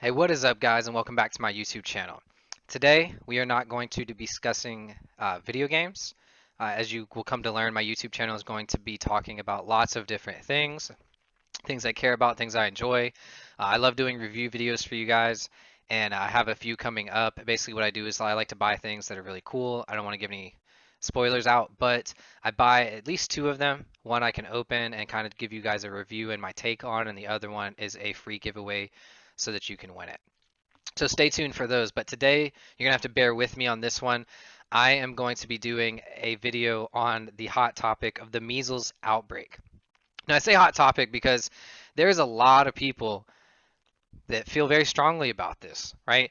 Hey, what is up, guys, and welcome back to my YouTube channel. Today, we are not going to be discussing video games. As you will come to learn, my YouTube channel is going to be talking about lots of different things, things I care about, things I enjoy. I love doing review videos for you guys, and I have a few coming up. Basically, what I do is I like to buy things that are really cool. I don't want to give any spoilers out, but I buy at least two of them. One I can open and kind of give you guys a review and my take on, and the other one is a free giveaway so that you can win it. So stay tuned for those. But today, you're going to have to bear with me on this one. I am going to be doing a video on the hot topic of the measles outbreak. Now, I say hot topic because there's a lot of people that feel very strongly about this, right?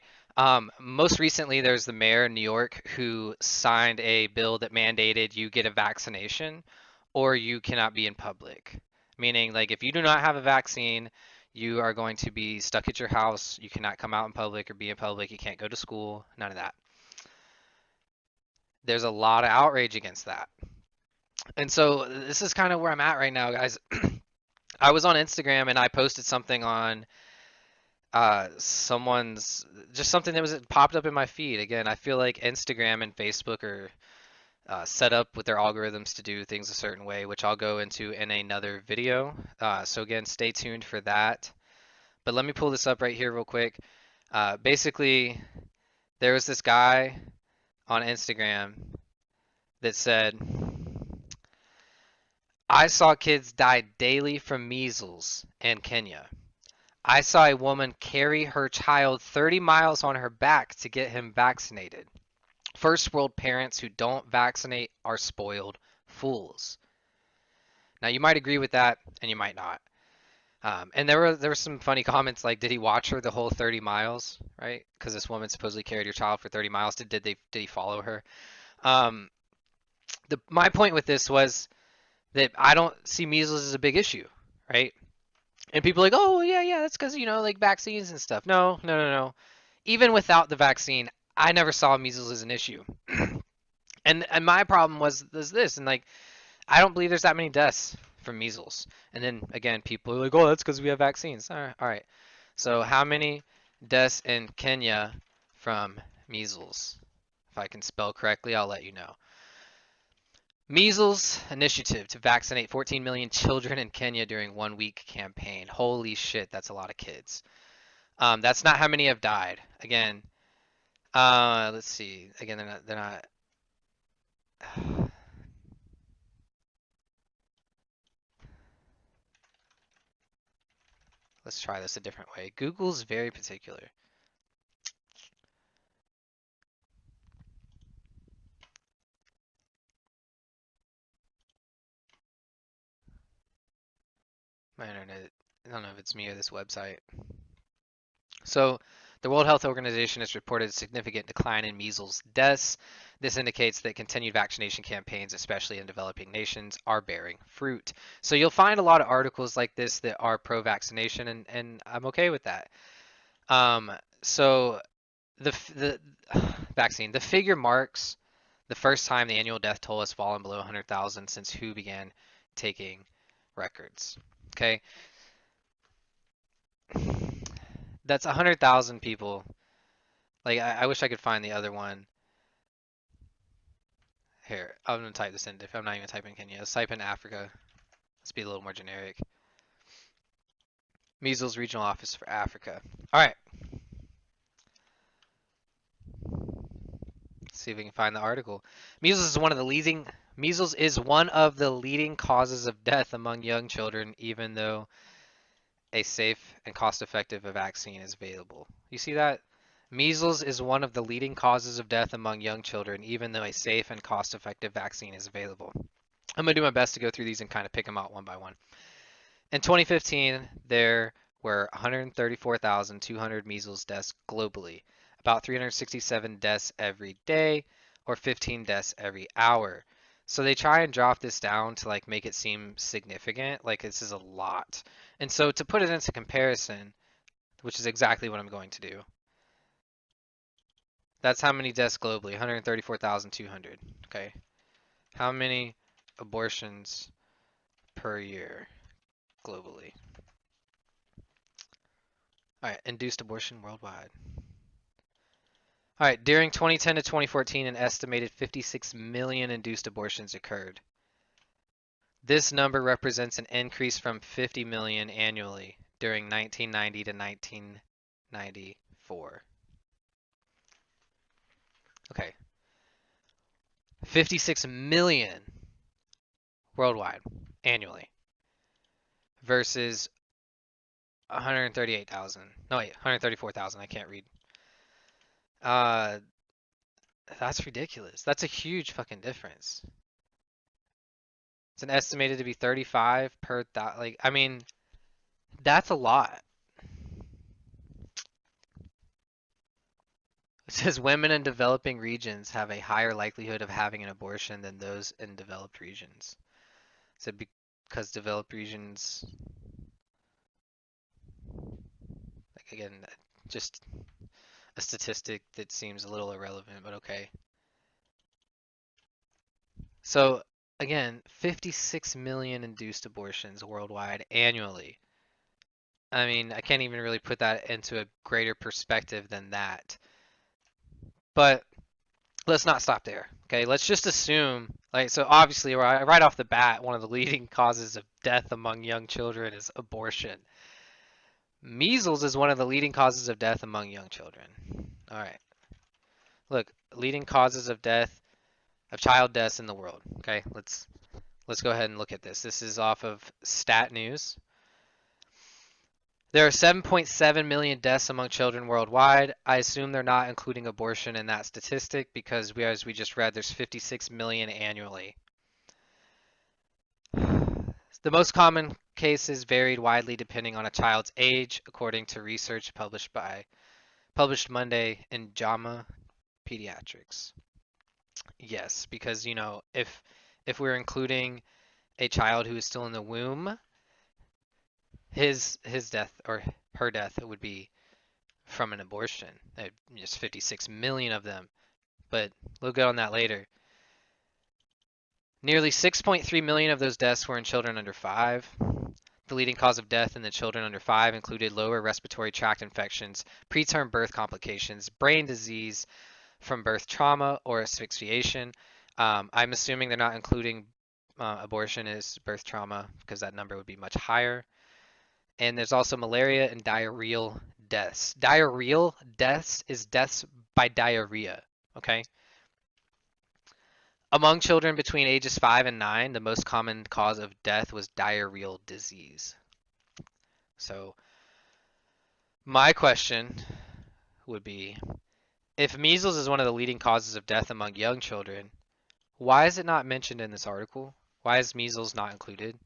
Most recently, there's the mayor in New York who signed a bill that mandated you get a vaccination or you cannot be in public. Meaning, like, if you do not have a vaccine, you are going to be stuck at your house. You cannot come out in public or be in public. You can't go to school, none of that. There's a lot of outrage against that. And so, this is kind of where I'm at right now, guys. I was on Instagram and I posted something on someone's just something that was popped up in my feed. Again, I feel like Instagram and Facebook are set up with their algorithms to do things a certain way, which I'll go into in another video. So again, stay tuned for that. But let me pull this up right here real quick. Basically, there was this guy on Instagram that said, I saw kids die daily from measles in Kenya. I saw a woman carry her child 30 miles on her back to get him vaccinated. First world parents who don't vaccinate are spoiled fools. Now, you might agree with that, and you might not. And there were some funny comments like, did he watch her the whole 30 miles, right? Because this woman supposedly carried her child for 30 miles. Did he follow her? Um, my point with this was that I don't see measles as a big issue, right? And people are like, oh yeah, that's because like vaccines and stuff. No, no, no, no. Even without the vaccine, I never saw measles as an issue. And my problem was this, and like I don't believe there's that many deaths from measles. And then again, people are like, oh, that's because we have vaccines. All right. So how many deaths in Kenya from measles? If I can spell correctly, I'll let you know. Measles initiative to vaccinate 14 million children in Kenya during 1 week campaign. Holy shit, that's a lot of kids. That's not how many have died. Again, let's see. Again, they're not. Let's try this a different way. Google's very particular. My internet, I don't know if it's me or this website. So, the World Health Organization has reported a significant decline in measles deaths. This indicates that continued vaccination campaigns, especially in developing nations, are bearing fruit. So you'll find a lot of articles like this that are pro-vaccination, and I'm okay with that. So the vaccine, the figure marks the first time the annual death toll has fallen below 100,000 since WHO began taking records. Okay, that's 100,000 people. Like I wish I could find the other one. Here, I'm gonna type this in. If I'm not even typing Kenya, let's type in Africa. Let's be a little more generic. Measles Regional Office for Africa. All right. Let's see if we can find the article. Measles is one of the leading causes of death among young children, even though a safe and cost-effective vaccine is available. You see that? Measles is one of the leading causes of death among young children, even though a safe and cost-effective vaccine is available. I'm going to do my best to go through these and kind of pick them out one by one. In 2015, there were 134,200 measles deaths globally, about 367 deaths every day, or 15 deaths every hour. So they try and drop this down to like make it seem significant, like this is a lot. And so to put it into comparison, which is exactly what I'm going to do, that's how many deaths globally, 134,200. Okay. How many abortions per year globally? All right, induced abortion worldwide. All right, during 2010 to 2014, an estimated 56 million induced abortions occurred. This number represents an increase from 50 million annually during 1990 to 1994. Okay, 56 million worldwide annually versus 138,000. No, wait, 134,000. I can't read. Uh, that's ridiculous. That's a huge fucking difference. It's an estimated to be 35 per thousand. Like, I mean, that's a lot. It says women in developing regions have a higher likelihood of having an abortion than those in developed regions. So because developed regions, like again, just a statistic that seems a little irrelevant, but okay. So again, 56 million induced abortions worldwide annually. I mean, I can't even really put that into a greater perspective than that. But let's not stop there. Okay, let's just assume, like, so obviously right off the bat, one of the leading causes of death among young children is abortion. Measles is one of the leading causes of death among young children. All right. Look, leading causes of death, of child deaths in the world. Okay, let's go ahead and look at this. This is off of Stat News. There are 7.7 million deaths among children worldwide. I assume they're not including abortion in that statistic because, as we just read, there's 56 million annually. The most common cases varied widely depending on a child's age, according to research published Monday in JAMA Pediatrics. Yes, because if we're including a child who is still in the womb, his death or her death would be from an abortion. Just 56 million of them, but we'll get on that later. Nearly 6.3 million of those deaths were in children under 5. The leading cause of death in the children under 5 included lower respiratory tract infections, preterm birth complications, brain disease from birth trauma or asphyxiation. I'm assuming they're not including abortion as birth trauma because that number would be much higher. And there's also malaria and diarrheal deaths. Diarrheal deaths is deaths by diarrhea, okay? Among children between ages 5 and 9, the most common cause of death was diarrheal disease. So my question would be, if measles is one of the leading causes of death among young children, why is it not mentioned in this article? Why is measles not included?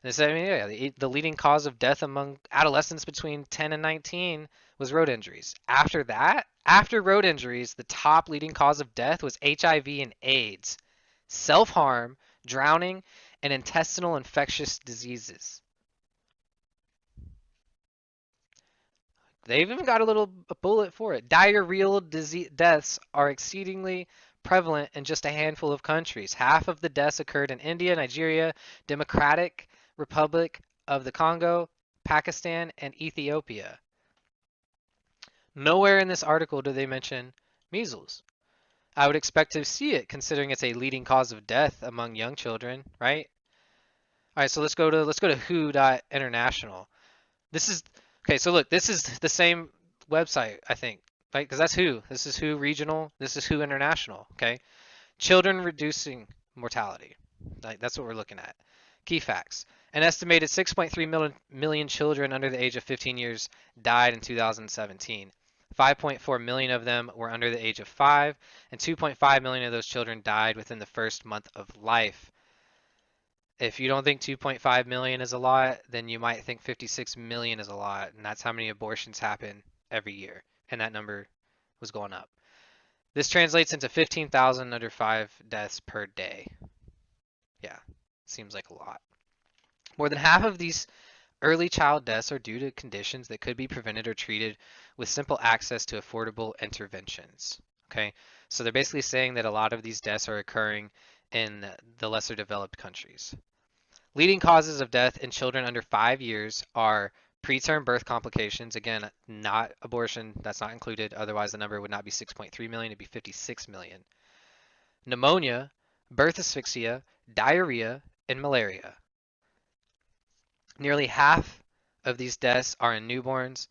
The leading cause of death among adolescents between 10 and 19 was road injuries. After that, after road injuries, the top leading cause of death was HIV and AIDS, self-harm, drowning, and intestinal infectious diseases. They've even got a bullet for it. Diarrheal deaths are exceedingly prevalent in just a handful of countries. Half of the deaths occurred in India, Nigeria, Democratic Republic of the Congo, Pakistan, and Ethiopia. Nowhere in this article do they mention measles. I would expect to see it considering it's a leading cause of death among young children, right? All right, so let's go to WHO.international. This is okay, so look, this is the same website, I think, right? Because that's WHO. This is WHO regional, this is WHO international, okay? Children reducing mortality. Like, that's what we're looking at. Key facts. An estimated 6.3 million children under the age of 15 years died in 2017. 5.4 million of them were under the age of 5, and 2.5 million of those children died within the first month of life. If you don't think 2.5 million is a lot, then you might think 56 million is a lot, and that's how many abortions happen every year, and that number was going up. This translates into 15,000 under 5 deaths per day. Yeah, seems like a lot. More than half of these early child deaths are due to conditions that could be prevented or treated with simple access to affordable interventions. Okay, so they're basically saying that a lot of these deaths are occurring in the lesser developed countries. Leading causes of death in children under 5 years are Preterm birth complications, again, not abortion, that's not included. Otherwise, the number would not be 6.3 million, it'd be 56 million. Pneumonia, birth asphyxia, diarrhea, and malaria. Nearly half of these deaths are in newborns.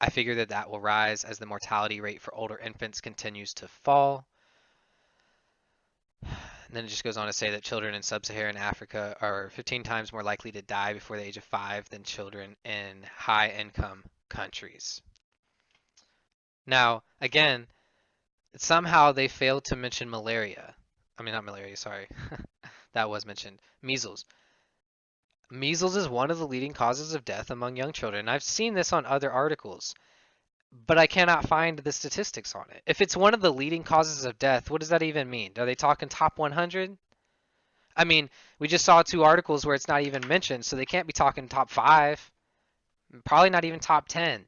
I figure that that will rise as the mortality rate for older infants continues to fall. And then it just goes on to say that children in sub-Saharan Africa are 15 times more likely to die before the age of 5 than children in high-income countries. Now, again, somehow they failed to mention malaria. I mean, not malaria, sorry. That was mentioned. Measles. Measles is one of the leading causes of death among young children. I've seen this on other articles, but I cannot find the statistics on it. If it's one of the leading causes of death, what does that even mean? Are they talking top 100? I mean, we just saw 2 articles where it's not even mentioned, so they can't be talking top 5. Probably not even top 10.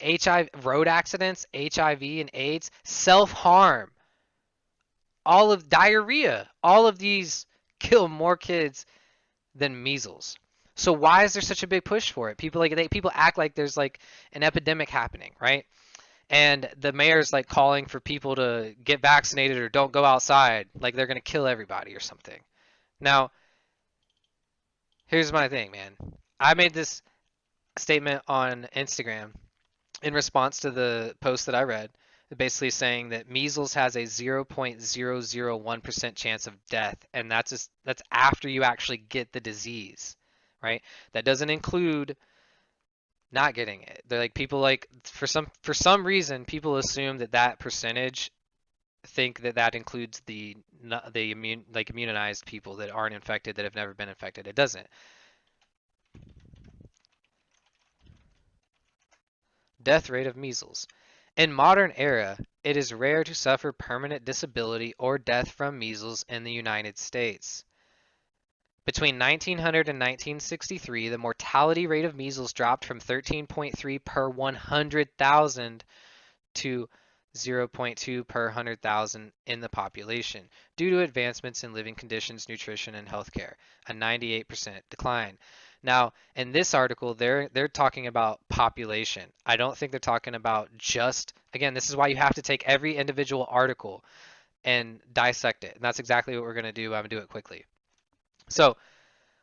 HIV, road accidents, HIV and AIDS, self-harm, all of diarrhea, all of these kill more kids than measles. So why is there such a big push for it? People people act like there's like an epidemic happening, right? And the mayor's like calling for people to get vaccinated or don't go outside, like they're gonna kill everybody or something. Now, here's my thing, man. I made this statement on Instagram in response to the post that I read, basically saying that measles has a 0.001% chance of death, and that's after you actually get the disease, right? That doesn't include not getting it. They're like people like for some reason people assume that that percentage think that that includes the immunized people that aren't infected that have never been infected. It doesn't. Death rate of measles. In modern era, it is rare to suffer permanent disability or death from measles in the United States. Between 1900 and 1963, the mortality rate of measles dropped from 13.3 per 100,000 to 0.2 per 100,000 in the population due to advancements in living conditions, nutrition, and healthcare, a 98% decline. Now, in this article, they're talking about population. I don't think they're talking about just, again, this is why you have to take every individual article and dissect it. And that's exactly what we're going to do. I'm going to do it quickly. So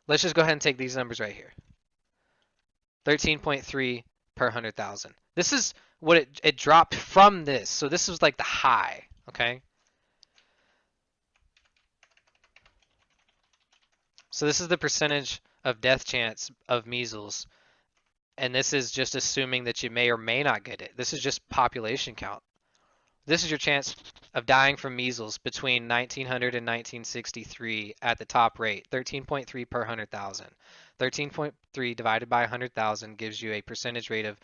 let's just go ahead and take these numbers right here. 13.3 per 100,000. This is what it dropped from this. So this was like the high, okay? So this is the percentage of death chance of measles, and this is just assuming that you may or may not get it. This is just population count. This is your chance of dying from measles between 1900 and 1963 at the top rate, 13.3 per 100,000. 13.3 divided by 100,000 gives you a percentage rate of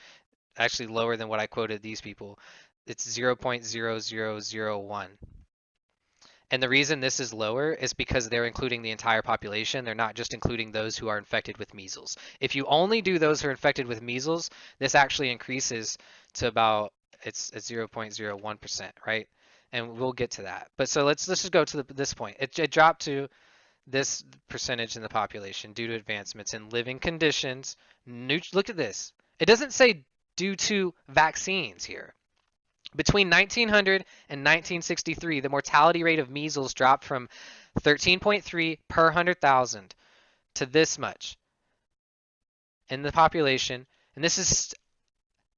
actually lower than what I quoted these people. It's 0.0001. And the reason this is lower is because they're including the entire population. They're not just including those who are infected with measles. If you only do those who are infected with measles, this actually increases to about, it's 0.01%, right? And we'll get to that. But so let's just go to this point. It dropped to this percentage in the population due to advancements in living conditions. Look at this. It doesn't say due to vaccines here. Between 1900 and 1963, the mortality rate of measles dropped from 13.3 per 100,000 to this much in the population. And this is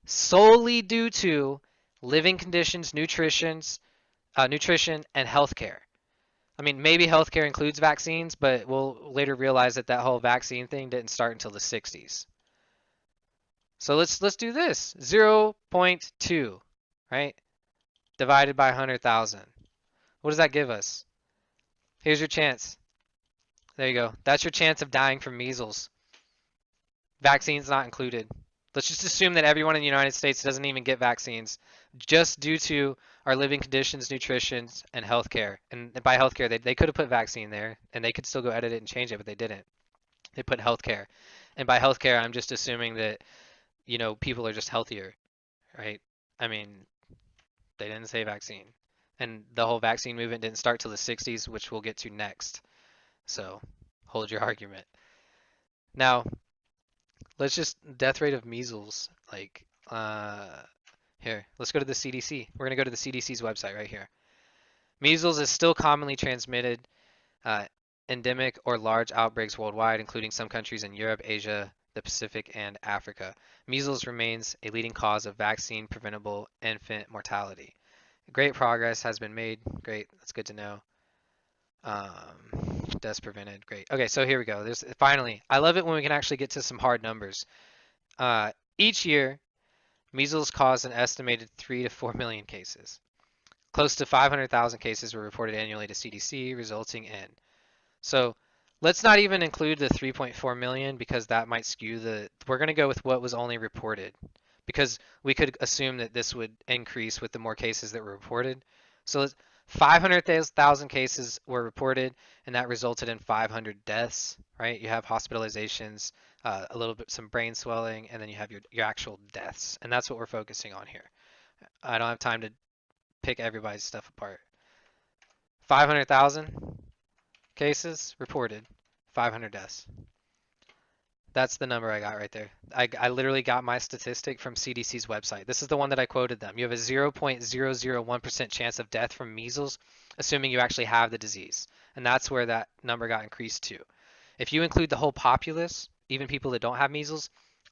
solely due to living conditions, nutrition, and healthcare. I mean, maybe healthcare includes vaccines, but we'll later realize that that whole vaccine thing didn't start until the 60s. So let's do this. 0.2, right? Divided by 100,000. What does that give us? Here's your chance. There you go. That's your chance of dying from measles. Vaccines not included. Let's just assume that everyone in the United States doesn't even get vaccines just due to our living conditions, nutrition, and healthcare. And by healthcare, they could have put vaccine there, and they could still go edit it and change it, but they didn't. They put healthcare. And by healthcare, I'm just assuming that, you know, people are just healthier, right? I mean, they didn't say vaccine. And the whole vaccine movement didn't start till the 60s, which we'll get to next. So hold your argument. Now, Let's just death rate of measles. Like, here, let's go to the CDC. We're gonna go to the CDC's website right here. Measles is still commonly transmitted, uh, endemic or large outbreaks worldwide, including some countries in Europe, Asia, the Pacific, and Africa. Measles remains a leading cause of vaccine preventable infant mortality. Great progress has been made. Great, that's good to know. Deaths prevented. Great. Okay, so here we go. There's finally. I love it when we can actually get to some hard numbers. Each year, measles cause an estimated 3 to 4 million cases. Close to 500,000 cases were reported annually to CDC, resulting in. So let's not even include the 3.4 million because that might skew the. We're going to go with what was only reported because we could assume that this would increase with the more cases that were reported. So 500,000 cases were reported, and that resulted in 500 deaths, right? You have hospitalizations, a little bit, some brain swelling, and then you have your actual deaths. And that's what we're focusing on here. I don't have time to pick everybody's stuff apart. 500,000 cases reported, 500 deaths. That's the number I got right there. I literally got my statistic from CDC's website. This is the one that I quoted them. You have a 0.001% chance of death from measles, assuming you actually have the disease. And that's where that number got increased to. If you include the whole populace, even people that don't have measles,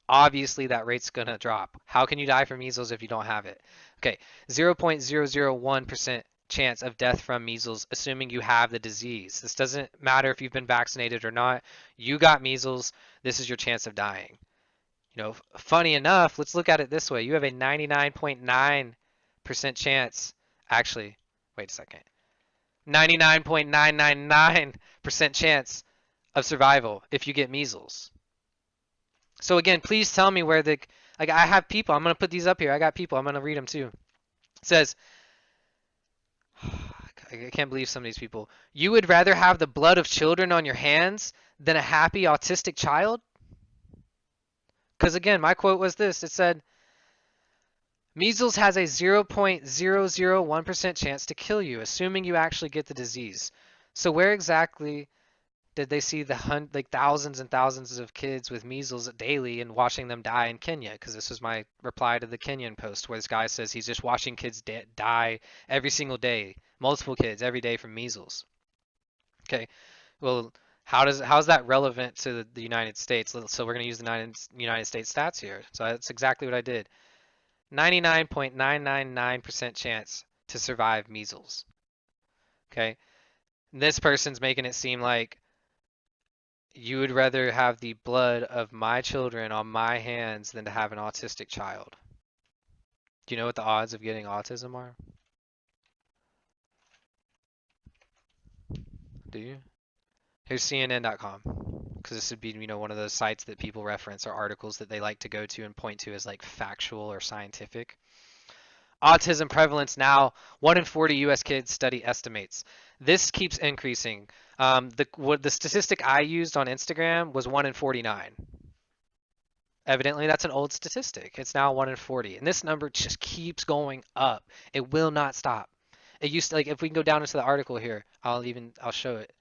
obviously that rate's going to drop. How can you die from measles if you don't have it? Okay, 0.001% chance of death from measles, assuming you have the disease. This doesn't matter if you've been vaccinated or not. You got measles, this is your chance of dying. You know, funny enough, let's look at it this way. You have a 99.9% chance, actually, wait a second, 99.999% chance of survival if you get measles. So again, please tell me where the, like I have people, I'm going to put these up here. I got people, I'm going to read them too. It says, I can't believe some of these people. You would rather have the blood of children on your hands than a happy autistic child? Because again, my quote was this. It said, measles has a 0.001% chance to kill you, assuming you actually get the disease. So where exactly did they see the like thousands and thousands of kids with measles daily and watching them die in Kenya? Because this was my reply to the Kenyan post where this guy says he's just watching kids die every single day, multiple kids every day from measles. Okay, well, how's that relevant to the United States? So we're going to use the United States stats here. So that's exactly what I did. 99.999% chance to survive measles. Okay, and this person's making it seem like you would rather have the blood of my children on my hands than to have an autistic child. Do you know what the odds of getting autism are? Do you? Here's CNN.com, because this would be, you know, one of those sites that people reference or articles that they like to go to and point to as like factual or scientific. Autism prevalence now, 1 in 40 U.S. kids study estimates. This keeps increasing. The statistic I used on Instagram was 1 in 49. Evidently, that's an old statistic. It's now 1 in 40. And this number just keeps going up. It will not stop. It used to, like, if we can go down into the article here, I'll show it.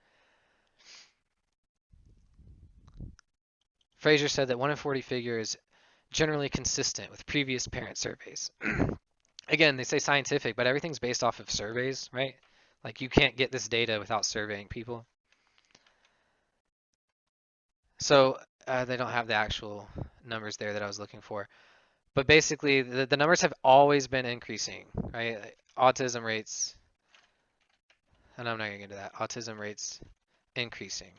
Fraser said that 1 in 40 figure is generally consistent with previous parent surveys. Again, they say scientific, but everything's based off of surveys, right? Like, you can't get this data without surveying people. So they don't have the actual numbers there that I was looking for. But basically, the numbers have always been increasing, right? Autism rates, and I'm not going to get into that. Autism rates increasing.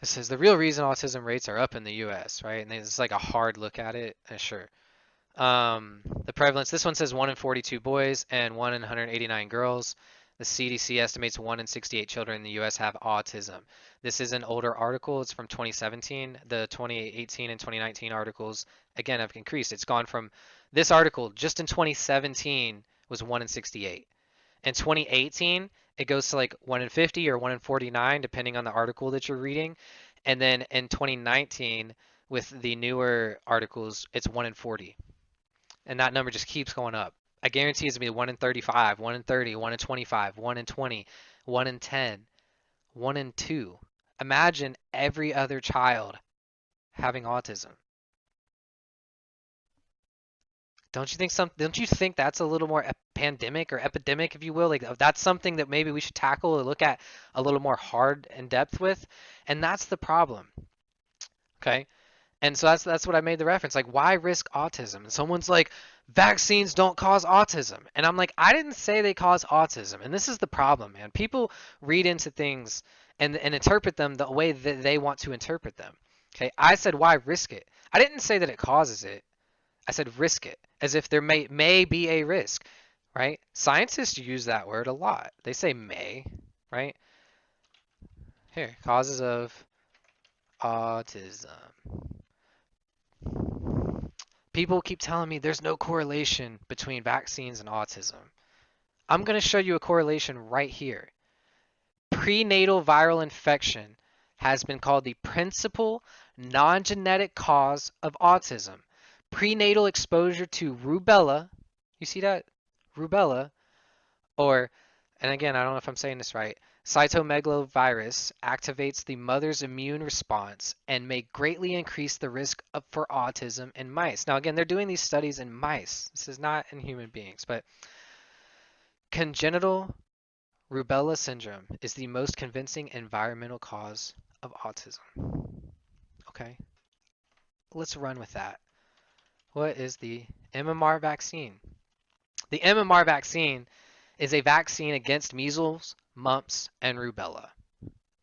It says the real reason autism rates are up in the US, right? And it's like a hard look at it, sure. The prevalence, this one says 1 in 42 boys and 1 in 189 girls. The CDC estimates 1 in 68 children in the US have autism. This is an older article. It's from 2017. The 2018 and 2019 articles, again, have increased. It's gone from this article just in 2017 was 1 in 68. In 2018, it goes to like 1 in 50 or 1 in 49, depending on the article that you're reading. And then in 2019, with the newer articles, it's 1 in 40. And that number just keeps going up. I guarantee it's going to be 1 in 35, 1 in 30, 1 in 25, 1 in 20, 1 in 10, 1 in 2. Imagine every other child having autism. Don't you think that's a little more pandemic or epidemic, if you will? Like that's something that maybe we should tackle or look at a little more hard in depth with. And that's the problem. Okay? And so that's what I made the reference. Like, why risk autism? And someone's like, vaccines don't cause autism. And I'm like, I didn't say they cause autism. And this is the problem, man. People read into things and interpret them the way that they want to interpret them. Okay, I said, why risk it? I didn't say that it causes it. I said risk it, as if there may be a risk, right? Scientists use that word a lot. They say may, right? Here, causes of autism. People keep telling me there's no correlation between vaccines and autism. I'm going to show you a correlation right here. Prenatal viral infection has been called the principal non-genetic cause of autism. Prenatal exposure to rubella, you see that? Rubella, or, and again, I don't know if I'm saying this right, cytomegalovirus activates the mother's immune response and may greatly increase the risk for autism in mice. Now, again, they're doing these studies in mice. This is not in human beings, but congenital rubella syndrome is the most convincing environmental cause of autism. Okay, let's run with that. What is the MMR vaccine? The MMR vaccine is a vaccine against measles, mumps, and rubella.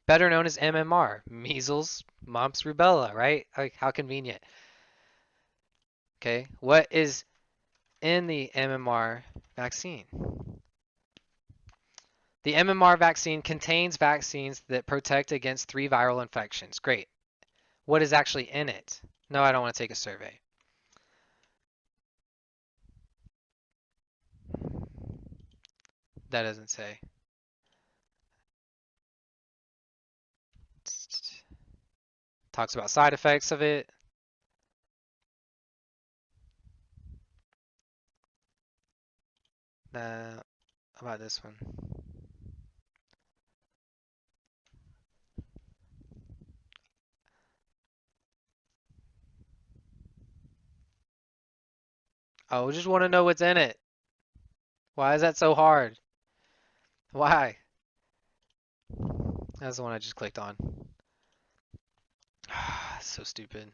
Better known as MMR, measles, mumps, rubella, right? Like, how convenient. Okay, what is in the MMR vaccine? The MMR vaccine contains vaccines that protect against 3 viral infections. Great. What is actually in it? No, I don't want to take a survey. That doesn't say. Talks about side effects of it. How about this one? Oh, just want to know what's in it. Why is that so hard? Why? That's the one I just clicked on. So stupid.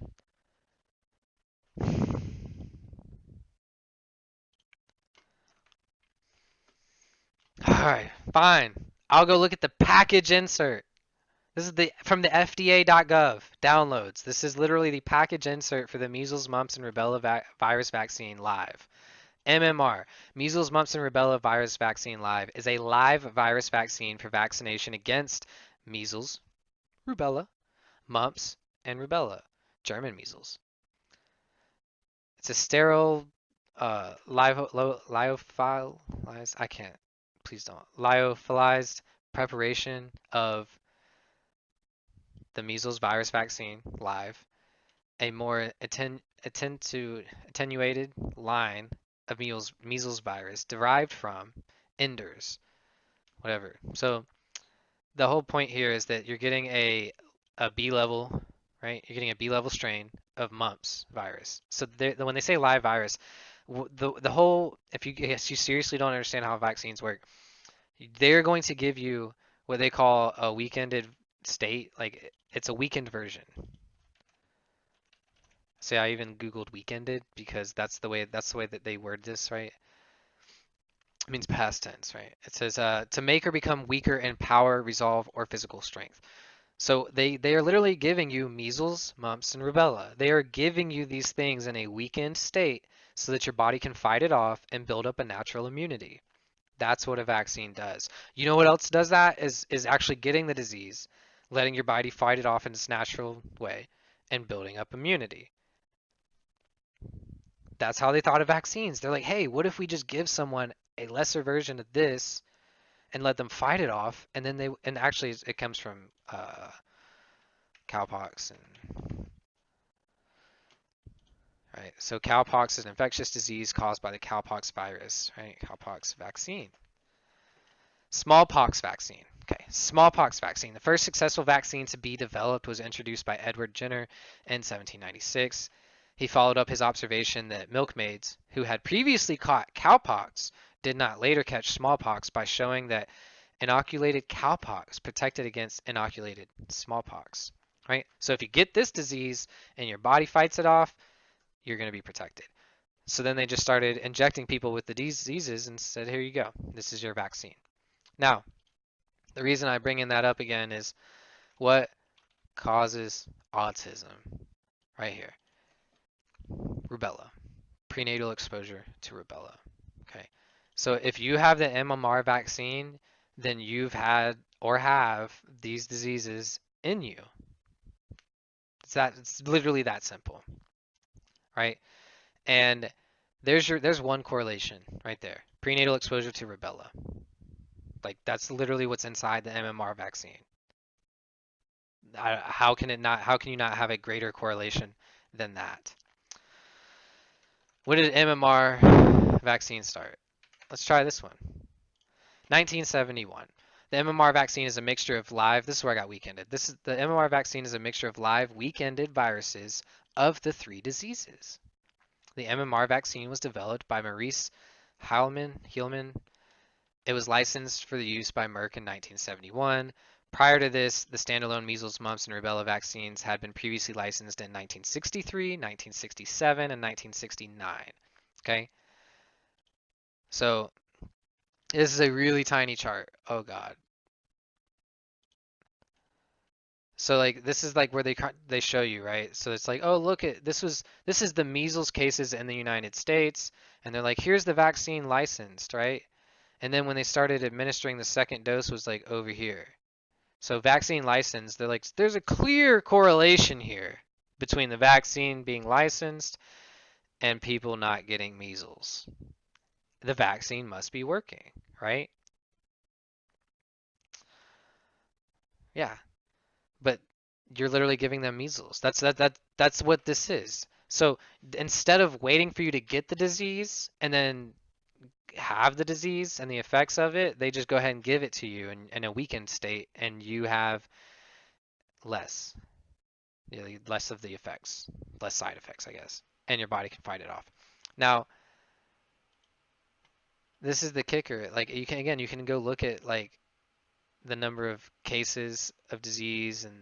Alright, fine. I'll go look at the package insert. This is from the FDA.gov downloads. This is literally the package insert for the measles, mumps, and rubella virus vaccine live. MMR, measles, mumps, and rubella virus vaccine live, is a live virus vaccine for vaccination against measles, rubella, mumps, and rubella, German measles. It's a sterile, lyophilized, I can't, please don't, lyophilized preparation of the measles virus vaccine live, a more attenuated line of measles virus derived from enders, whatever. So the whole point here is that you're getting a B level, right? You're getting a B level strain of mumps virus. So when they say live virus, the whole, if you seriously don't understand how vaccines work, they're going to give you what they call a weakened state, like it's a weakened version. See, I even Googled weekended because that's the way that they word this, right? It means past tense, right? It says to make or become weaker in power, resolve, or physical strength. So they are literally giving you measles, mumps, and rubella. They are giving you these things in a weakened state so that your body can fight it off and build up a natural immunity. That's what a vaccine does. You know what else does that? Is actually getting the disease, letting your body fight it off in its natural way, and building up immunity. That's how they thought of vaccines. They're like, hey, what if we just give someone a lesser version of this and let them fight it off, and then and actually it comes from cowpox and right. So cowpox is an infectious disease caused by the cowpox virus, right? Cowpox vaccine. Smallpox vaccine. Okay, smallpox vaccine. The first successful vaccine to be developed was introduced by Edward Jenner in 1796. He followed up his observation that milkmaids who had previously caught cowpox did not later catch smallpox by showing that inoculated cowpox protected against inoculated smallpox. Right? So if you get this disease and your body fights it off, you're going to be protected. So then they just started injecting people with the diseases and said, here you go. This is your vaccine. Now, the reason I bring in that up again is what causes autism? Right here. Rubella. Prenatal exposure to rubella. Okay. So if you have the MMR vaccine, then you've had or have these diseases in you. It's literally that simple. Right? And there's one correlation right there. Prenatal exposure to rubella. Like that's literally what's inside the MMR vaccine. How can you not have a greater correlation than that? When did MMR vaccine start? Let's try this one. 1971. The MMR vaccine is a mixture of live, this is where I got weekended. The MMR vaccine is a mixture of live weekended viruses of the three diseases. The MMR vaccine was developed by Maurice Heilmann. It was licensed for the use by Merck in 1971. Prior to this, the standalone measles, mumps, and rubella vaccines had been previously licensed in 1963, 1967, and 1969. Okay? So, this is a really tiny chart. Oh god. So like this is like where they show you, right? So it's like, oh look at this is the measles cases in the United States, and they're like, here's the vaccine licensed, right? And then when they started administering the second dose was like over here. So vaccine license, they're like, there's a clear correlation here between the vaccine being licensed and people not getting measles. The vaccine must be working, right? Yeah, but you're literally giving them measles. That's what this is. So instead of waiting for you to get the disease and then have the disease and the effects of it, they just go ahead and give it to you in a weakened state, and you have less, you know, less of the effects, less side effects, I guess, and your body can fight it off. Now, this is the kicker. Like you can go look at like the number of cases of disease and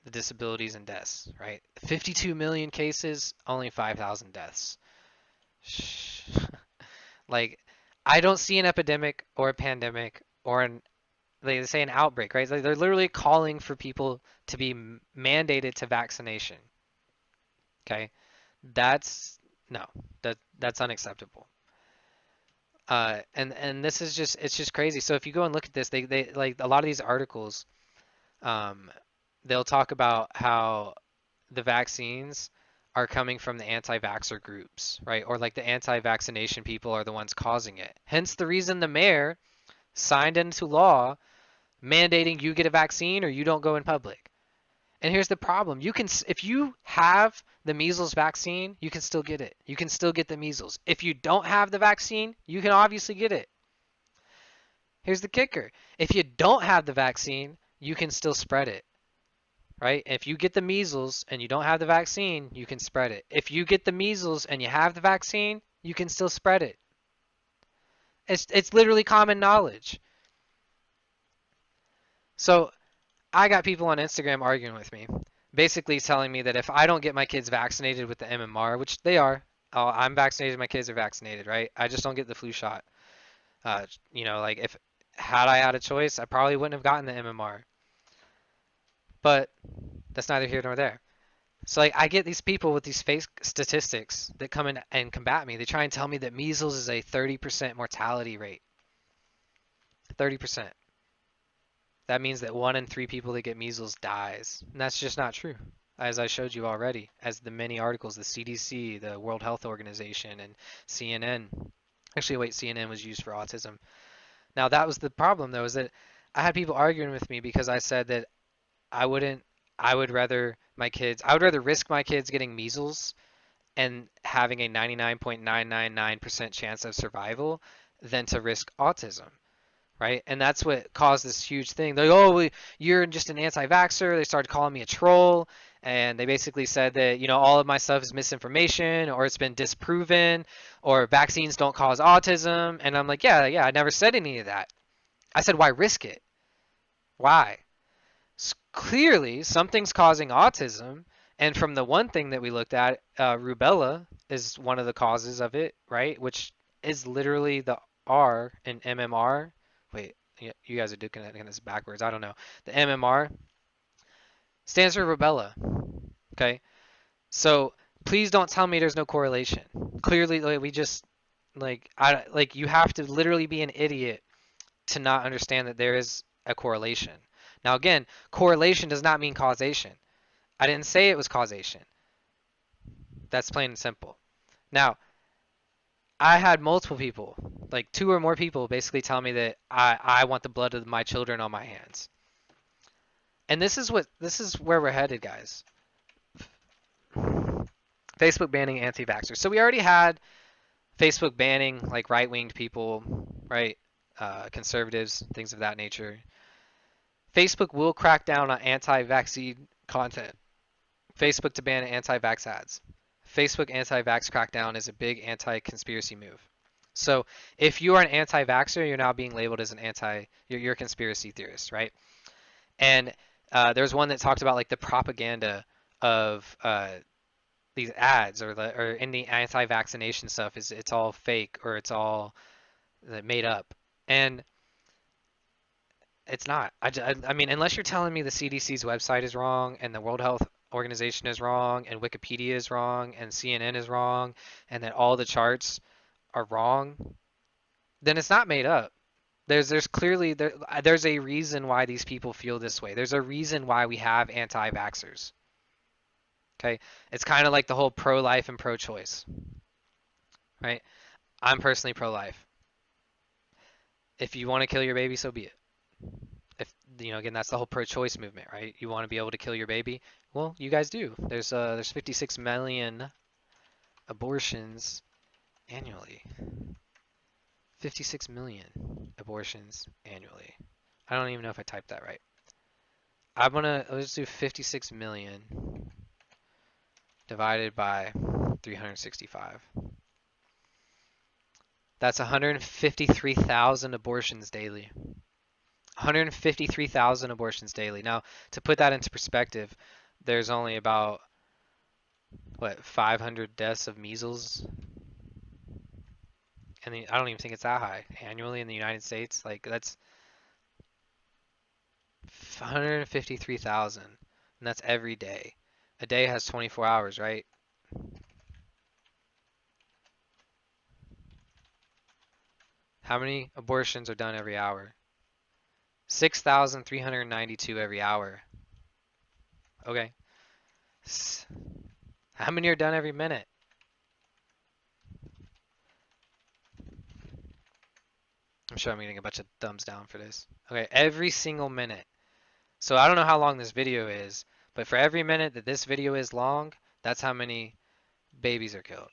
the disabilities and deaths, right? 52 million cases, only 5,000 deaths. Like, I don't see an epidemic or a pandemic or they say an outbreak, right? Like, they're literally calling for people to be mandated to vaccination. Okay, that's no, that's unacceptable. And this is it's just crazy. So if you go and look at this, they like a lot of these articles, um, they'll talk about how the vaccines are coming from the anti-vaxxer groups, right? Or like the anti-vaccination people are the ones causing it. Hence the reason the mayor signed into law mandating you get a vaccine or you don't go in public. And here's the problem. If you have the measles vaccine, you can still get it. You can still get the measles. If you don't have the vaccine, you can obviously get it. Here's the kicker. If you don't have the vaccine, you can still spread it. Right? If you get the measles and you don't have the vaccine, you can spread it. If you get the measles and you have the vaccine, you can still spread it. It's literally common knowledge. So I got people on Instagram arguing with me, basically telling me that if I don't get my kids vaccinated with the MMR, which they are, I'm vaccinated, my kids are vaccinated, right? I just don't get the flu shot. Like if had I had a choice, I probably wouldn't have gotten the MMR. But that's neither here nor there. So like I get these people with these fake statistics that come in and combat me. They try and tell me that measles is a 30% mortality rate. 30%. That means that 1 in 3 people that get measles dies. And that's just not true. As I showed you already, as the many articles, the CDC, the World Health Organization, and CNN. Actually, wait, CNN was used for autism. Now that was the problem though, is that I had people arguing with me because I said that I would rather risk my kids getting measles and having a 99.999% chance of survival than to risk autism, right? And that's what caused this huge thing. They're like, oh, you're just an anti-vaxxer. They started calling me a troll, and they basically said that, you know, all of my stuff is misinformation, or it's been disproven, or vaccines don't cause autism. And I'm like, yeah, I never said any of that. I said, why risk it? Why? Clearly, something's causing autism. And from the one thing that we looked at, rubella is one of the causes of it, right? Which is literally the R in MMR. Wait, you guys are doing this backwards. I don't know. The MMR stands for rubella. Okay, so please don't tell me there's no correlation. Clearly, like, we just you have to literally be an idiot to not understand that there is a correlation. Now, again, correlation does not mean causation. I didn't say it was causation. That's plain and simple. Now, I had multiple people, like 2 or more people, basically tell me that I want the blood of my children on my hands. And this is where we're headed, guys. Facebook banning anti-vaxxers. So we already had Facebook banning like right-winged people, right? Conservatives, things of that nature. Facebook will crack down on anti-vaccine content. Facebook to ban anti-vax ads. Facebook anti-vax crackdown is a big anti-conspiracy move. So if you are an anti-vaxxer, you're now being labeled as you're a conspiracy theorist, right? And there's one that talked about like the propaganda of these ads or in the anti-vaccination stuff is it's all fake or it's all made up, and it's not. I mean, unless you're telling me the CDC's website is wrong and the World Health Organization is wrong and Wikipedia is wrong and CNN is wrong and that all the charts are wrong, then it's not made up. There's clearly there's a reason why these people feel this way. There's a reason why we have anti-vaxxers. Okay, it's kind of like the whole pro-life and pro-choice, right? I'm personally pro-life. If you want to kill your baby, so be it. If again, that's the whole pro-choice movement, right? You want to be able to kill your baby. Well, you guys do. There's 56 million abortions annually. 56 million abortions annually. I don't even know if I typed that right. Let's do 56 million divided by 365. That's 153,000 abortions daily. 153,000 abortions daily. Now, to put that into perspective, there's only about, 500 deaths of measles? And I don't even think it's that high. Annually in the United States, like that's 153,000. And that's every day. A day has 24 hours, right? How many abortions are done every hour? 6,392 every hour. Okay. How many are done every minute? I'm sure I'm getting a bunch of thumbs down for this. Okay, every single minute. So I don't know how long this video is, but for every minute that this video is long, that's how many babies are killed.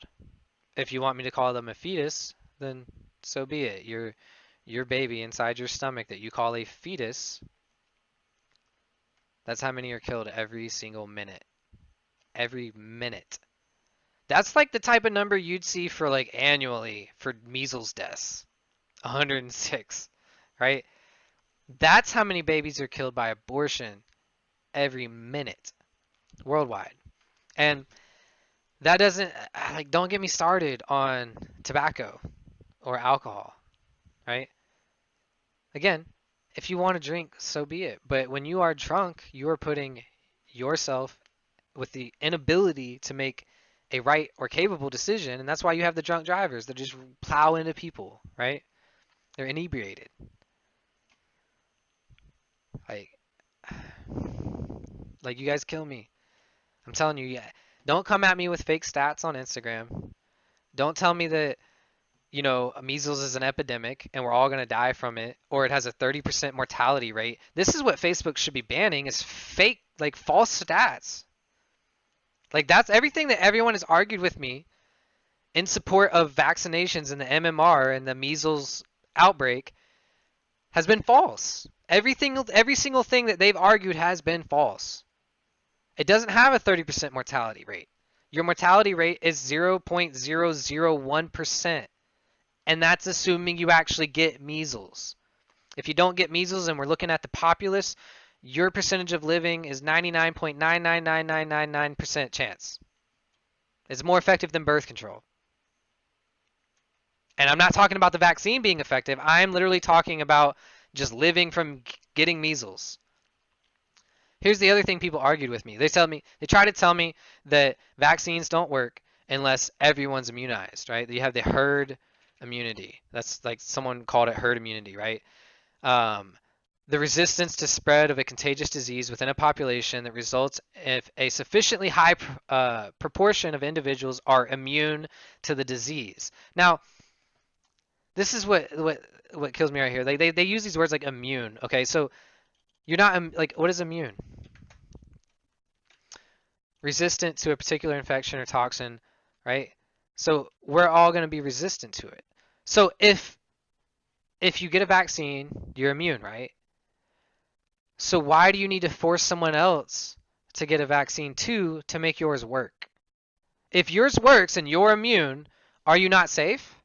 If you want me to call them a fetus, then so be it. Your baby inside your stomach that you call a fetus, that's how many are killed every single minute. Every minute. That's like the type of number you'd see for like annually for measles deaths. 106, right? That's how many babies are killed by abortion every minute worldwide. And that doesn't, like, don't get me started on tobacco or alcohol, right? Again, if you want to drink, so be it. But when you are drunk, you are putting yourself with the inability to make a right or capable decision. And that's why you have the drunk drivers that just plow into people, right? They're inebriated. Like you guys kill me. I'm telling you, yeah. Don't come at me with fake stats on Instagram. Don't tell me that, measles is an epidemic and we're all going to die from it, or it has a 30% mortality rate. This is what Facebook should be banning, is fake, like false stats. Like that's everything that everyone has argued with me in support of vaccinations and the MMR and the measles outbreak has been false. Every single thing that they've argued has been false. It doesn't have a 30% mortality rate. Your mortality rate is 0.001%, and that's assuming you actually get measles. If you don't get measles and we're looking at the populace, your percentage of living is 99.999999% chance. It's more effective than birth control. And I'm not talking about the vaccine being effective. I'm literally talking about just living from getting measles. Here's the other thing people argued with me. They try to tell me that vaccines don't work unless everyone's immunized, right? You have the herd immunity. That's like someone called it herd immunity, right? The resistance to spread of a contagious disease within a population that results if a sufficiently high proportion of individuals are immune to the disease. Now, this is what kills me right here. They use these words like immune. Okay, so you're not like, what is immune? Resistant to a particular infection or toxin, right? So we're all going to be resistant to it. So if you get a vaccine, you're immune, right? So why do you need to force someone else to get a vaccine too to make yours work? If yours works and you're immune, are you not safe?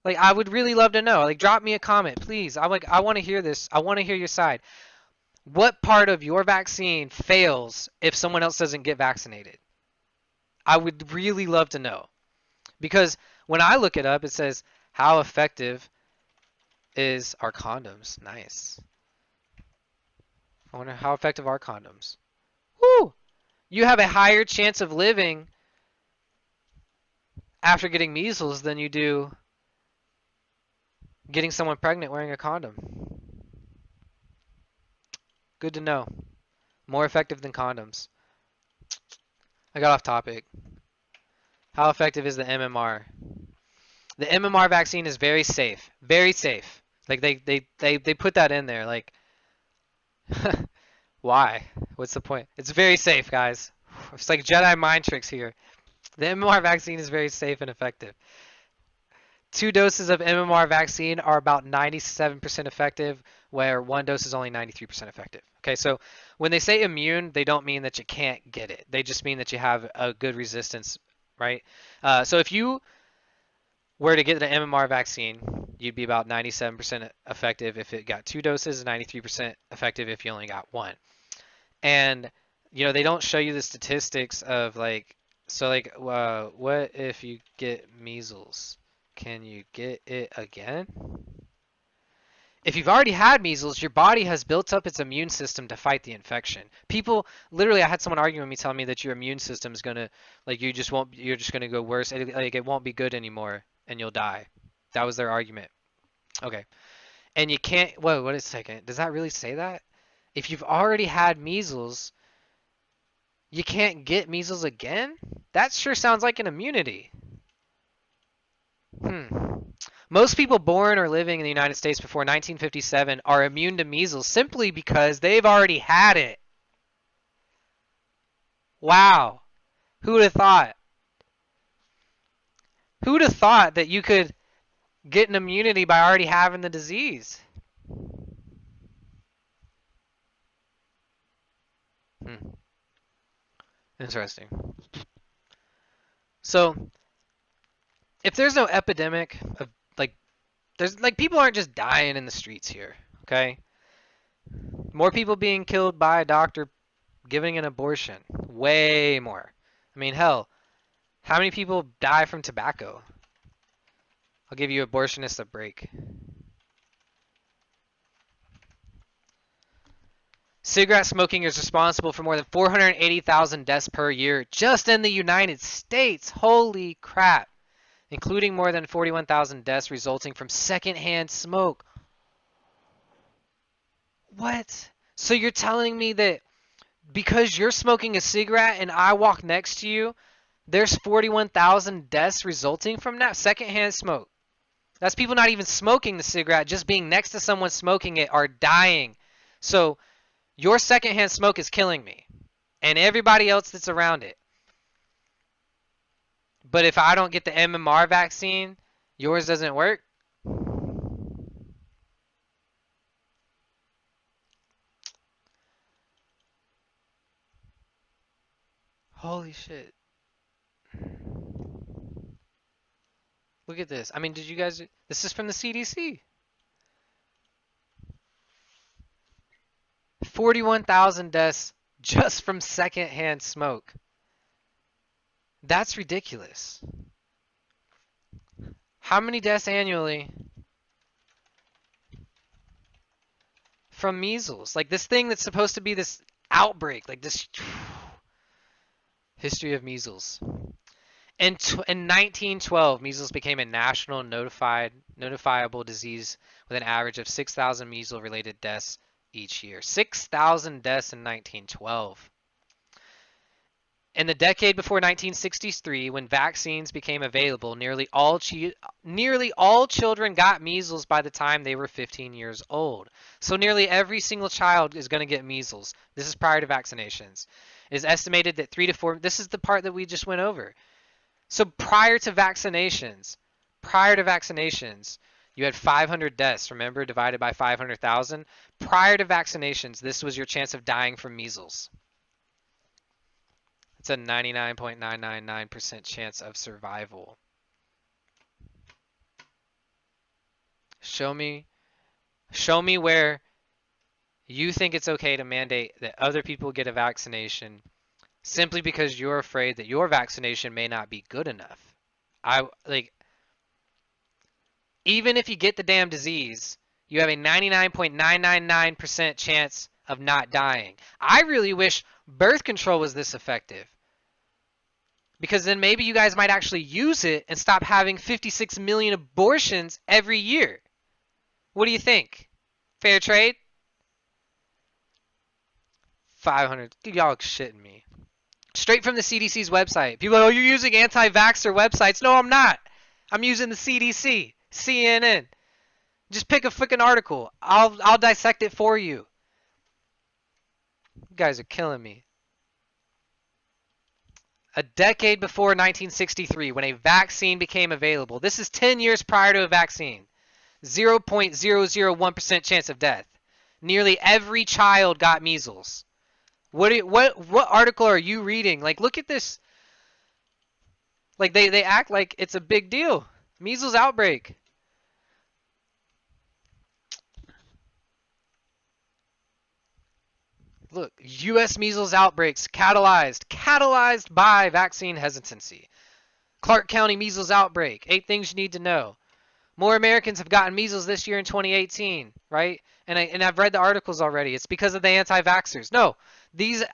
Like, I would really love to know. Like, drop me a comment, please. I want to hear this. I want to hear your side. What part of your vaccine fails if someone else doesn't get vaccinated? I would really love to know. Because when I look it up, it says, how effective is our condoms? Nice. I wonder how effective are condoms. Woo! You have a higher chance of living after getting measles than you do getting someone pregnant wearing a condom. Good to know. More effective than condoms. I got off topic. How effective is the MMR? The MMR vaccine is very safe. Very safe. Like they put that in there. Like, why? What's the point? It's very safe, guys. It's like Jedi mind tricks here. The MMR vaccine is very safe and effective. 2 doses of MMR vaccine are about 97% effective, where 1 dose is only 93% effective. Okay, so when they say immune, they don't mean that you can't get it. They just mean that you have a good resistance, right? So if you were to get the MMR vaccine, you'd be about 97% effective if it got 2 doses, 93% effective if you only got 1. And, you know, they don't show you the statistics of like, so like, what if you get measles? Can you get it again? If you've already had measles, your body has built up its immune system to fight the infection. People, literally, I had someone arguing with me telling me that your immune system is gonna, like, you're just gonna go worse. Like, it won't be good anymore, and you'll die. That was their argument. Okay, and you can't. Whoa, wait a second. Does that really say that? If you've already had measles, you can't get measles again? That sure sounds like an immunity. Most people born or living in the United States before 1957 are immune to measles simply because they've already had it. Wow. Who would have thought? Who would have thought that you could get an immunity by already having the disease? Interesting. So, if there's no epidemic of there's like people aren't just dying in the streets here, okay? More people being killed by a doctor giving an abortion. Way more. I mean, hell, how many people die from tobacco? I'll give you abortionists a break. Cigarette smoking is responsible for more than 480,000 deaths per year just in the United States. Holy crap. Including more than 41,000 deaths resulting from secondhand smoke. What? So you're telling me that because you're smoking a cigarette and I walk next to you, there's 41,000 deaths resulting from that secondhand smoke? That's people not even smoking the cigarette, just being next to someone smoking it are dying. So your secondhand smoke is killing me and everybody else that's around it. But if I don't get the MMR vaccine, yours doesn't work? Holy shit. Look at this. I mean, did you guys... This is from the CDC. 41,000 deaths just from secondhand smoke. That's ridiculous. How many deaths annually from measles? Like this thing that's supposed to be this outbreak, like this history of measles. In 1912, measles became a national notifiable disease with an average of 6,000 measles-related deaths each year. 6,000 deaths in 1912. In the decade before 1963, when vaccines became available, nearly all children got measles by the time they were 15 years old. So nearly every single child is going to get measles. This is prior to vaccinations. It is estimated that 3 to 4, this is the part that we just went over. So prior to vaccinations, you had 500 deaths, remember, divided by 500,000. Prior to vaccinations, this was your chance of dying from measles. It's a 99.999% chance of survival. Show me where you think it's okay to mandate that other people get a vaccination simply because you're afraid that your vaccination may not be good enough. Even if you get the damn disease, you have a 99.999% chance of not dying. I really wish birth control was this effective, because then maybe you guys might actually use it and stop having 56 million abortions every year. What do you think? Fair trade? 500. Y'all shitting me. Straight from the CDC's website. People are like, oh, you're using anti-vaxxer websites. No, I'm not. I'm using the CDC, CNN. Just pick a freaking article. I'll dissect it for you. You guys are killing me. A decade before 1963, when a vaccine became available. This is 10 years prior to a vaccine. 0.001% chance of death. Nearly every child got measles. What article are you reading? Like, look at this. Like, they act like it's a big deal. Measles outbreak. Look, U.S. measles outbreaks catalyzed by vaccine hesitancy. Clark County measles outbreak. 8 things you need to know. More Americans have gotten measles this year in 2018, right? And I've read the articles already. It's because of the anti-vaxxers. No, these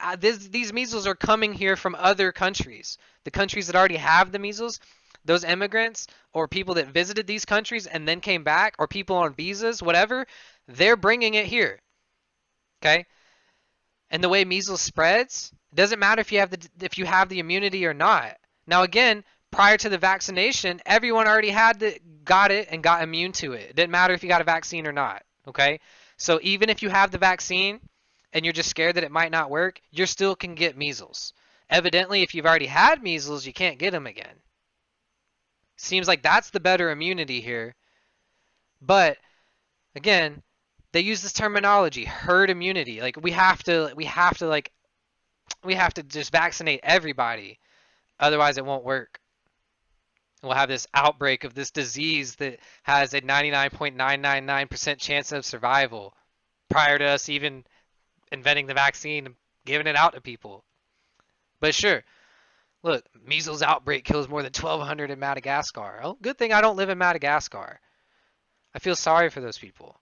measles are coming here from other countries. The countries that already have the measles, those immigrants or people that visited these countries and then came back, or people on visas, whatever, they're bringing it here. Okay? And the way measles spreads, it doesn't matter if you have the immunity or not. Now again, prior to the vaccination, everyone already got it and got immune to it. It didn't matter if you got a vaccine or not. Okay? So even if you have the vaccine and you're just scared that it might not work, you still can get measles. Evidently, if you've already had measles, you can't get them again. Seems like that's the better immunity here. But again, they use this terminology, herd immunity. Like we have to just vaccinate everybody. Otherwise it won't work. We'll have this outbreak of this disease that has a 99.999% chance of survival prior to us even inventing the vaccine and giving it out to people. But sure, look, measles outbreak kills more than 1,200 in Madagascar. Oh, good thing I don't live in Madagascar. I feel sorry for those people,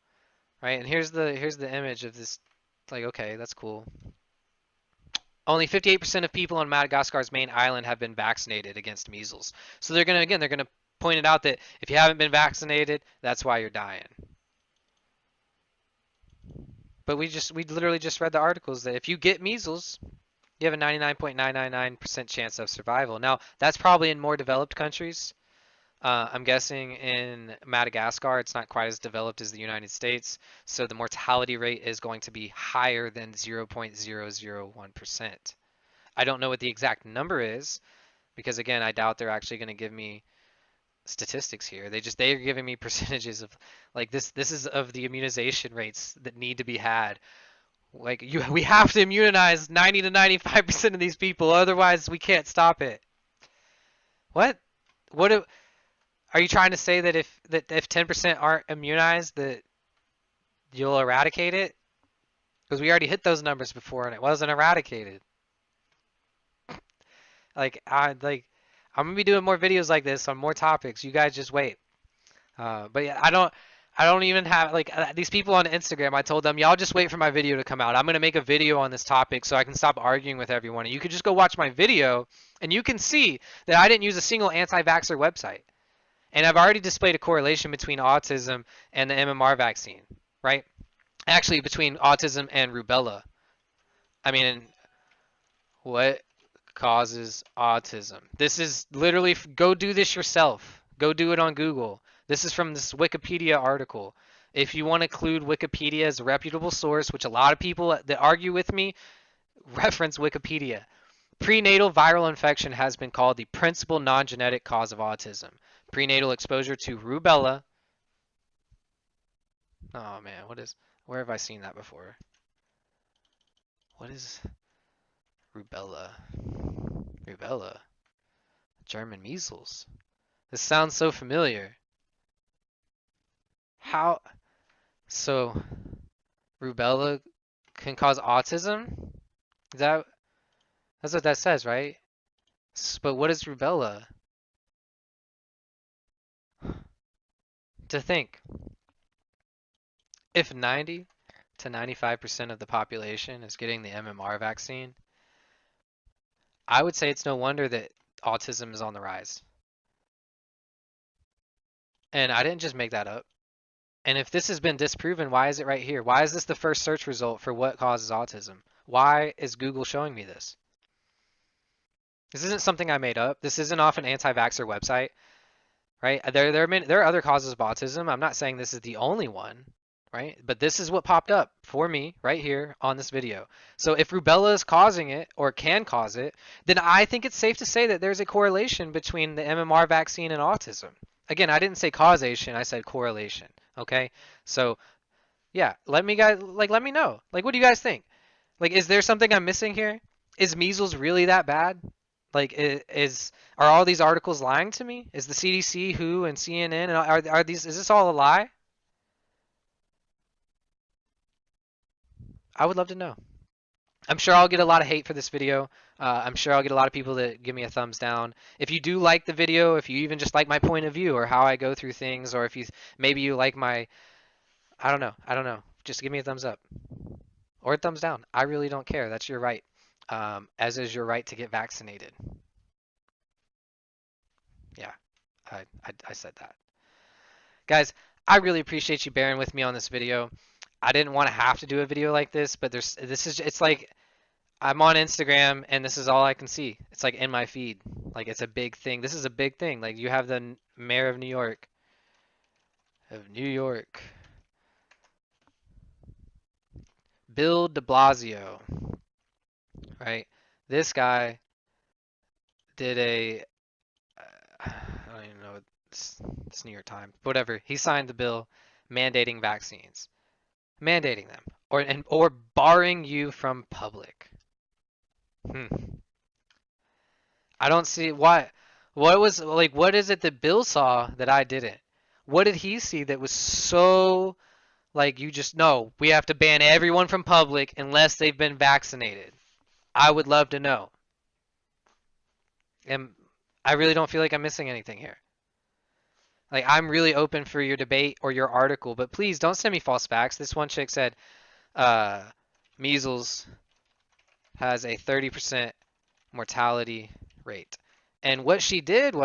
right? And here's the image of this. Like, okay, that's cool. Only 58% of people on Madagascar's main island have been vaccinated against measles. So they're gonna point it out that if you haven't been vaccinated, that's why you're dying. But we literally just read the articles that if you get measles, you have a 99.999% chance of survival. Now, that's probably in more developed countries. I'm guessing in Madagascar, it's not quite as developed as the United States, so the mortality rate is going to be higher than 0.001%. I don't know what the exact number is, because again, I doubt they're actually going to give me statistics here. They're giving me percentages of, like, this is of the immunization rates that need to be had Like we have to immunize 90 to 95% of these people, otherwise we can't stop it. What? Are you trying to say that if 10% aren't immunized that you'll eradicate it? Because we already hit those numbers before and it wasn't eradicated. I'm gonna be doing more videos like this on more topics. You guys just wait. But yeah, I don't even have these people on Instagram. I told them y'all just wait for my video to come out. I'm gonna make a video on this topic so I can stop arguing with everyone. And you could just go watch my video, and you can see that I didn't use a single anti-vaxxer website. And I've already displayed a correlation between autism and the MMR vaccine, right? Actually, between autism and rubella. I mean, what causes autism? This is literally, go do this yourself. Go do it on Google. This is from this Wikipedia article. If you want to include Wikipedia as a reputable source, which a lot of people that argue with me reference Wikipedia. Prenatal viral infection has been called the principal non-genetic cause of autism. Prenatal exposure to rubella. Oh man, where have I seen that before? What is rubella? Rubella. German measles. This sounds so familiar. How? So, rubella can cause autism? That's what that says, right? But what is rubella? To think, if 90 to 95% of the population is getting the MMR vaccine, I would say it's no wonder that autism is on the rise. And I didn't just make that up. And if this has been disproven, why is it right here? Why is this the first search result for what causes autism? Why is Google showing me this? This isn't something I made up. This isn't off an anti-vaxxer website, right? There are other causes of autism. I'm not saying this is the only one, right? But this is what popped up for me right here on this video. So if rubella is causing it or can cause it, then I think it's safe to say that there's a correlation between the MMR vaccine and autism. Again, I didn't say causation, I said correlation. Okay? So yeah, let me know. Like, what do you guys think? Like, is there something I'm missing here? Is measles really that bad? Like, are all these articles lying to me? Is the CDC, WHO, and CNN, and is this all a lie? I would love to know. I'm sure I'll get a lot of hate for this video. I'm sure I'll get a lot of people that give me a thumbs down. If you do like the video, if you even just like my point of view or how I go through things, or if maybe you like my, I don't know. Just give me a thumbs up or a thumbs down. I really don't care. That's your right. As is your right to get vaccinated. Yeah, I said that. Guys, I really appreciate you bearing with me on this video. I didn't want to have to do a video like this, but it's like I'm on Instagram and this is all I can see. It's like in my feed. Like, it's a big thing. This is a big thing. Like, you have the mayor of New York. Bill de Blasio, right? This guy did I don't even know, it's New York Times, whatever. He signed the bill mandating vaccines, mandating them, or barring you from public. I don't see why. What is it that Bill saw that I didn't? What did he see that was so, like, you just know we have to ban everyone from public unless they've been vaccinated? I would love to know. And I really don't feel like I'm missing anything here. Like, I'm really open for your debate or your article, but please don't send me false facts. This one chick said measles has a 30% mortality rate. And what she did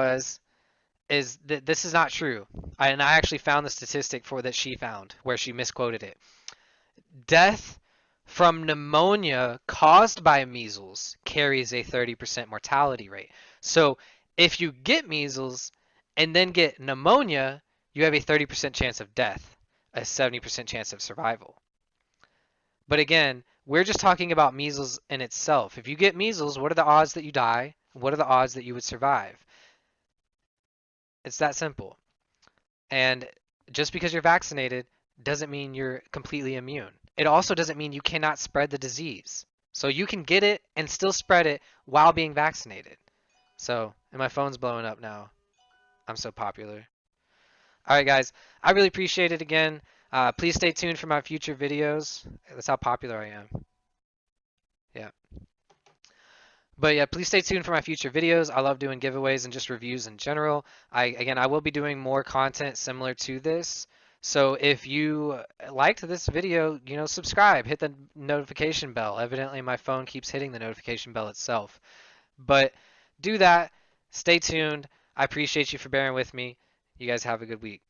is that this is not true. And I actually found the statistic for that she found where she misquoted it. Death from pneumonia caused by measles carries a 30% mortality rate. So if you get measles and then get pneumonia, you have a 30% chance of death, a 70% chance of survival. But again, we're just talking about measles in itself. If you get measles, what are the odds that you die? What are the odds that you would survive? It's that simple. And just because you're vaccinated doesn't mean you're completely immune. it also doesn't mean you cannot spread the disease. So you can get it and still spread it while being vaccinated. So, and my phone's blowing up now. I'm so popular. All right, guys, I really appreciate it again. Please stay tuned for my future videos. That's how popular I am. Yeah. But yeah, please stay tuned for my future videos. I love doing giveaways and just reviews in general. I will be doing more content similar to this. So if you liked this video, subscribe, hit the notification bell. Evidently my phone keeps hitting the notification bell itself. But do that. Stay tuned. I appreciate you for bearing with me. You guys have a good week.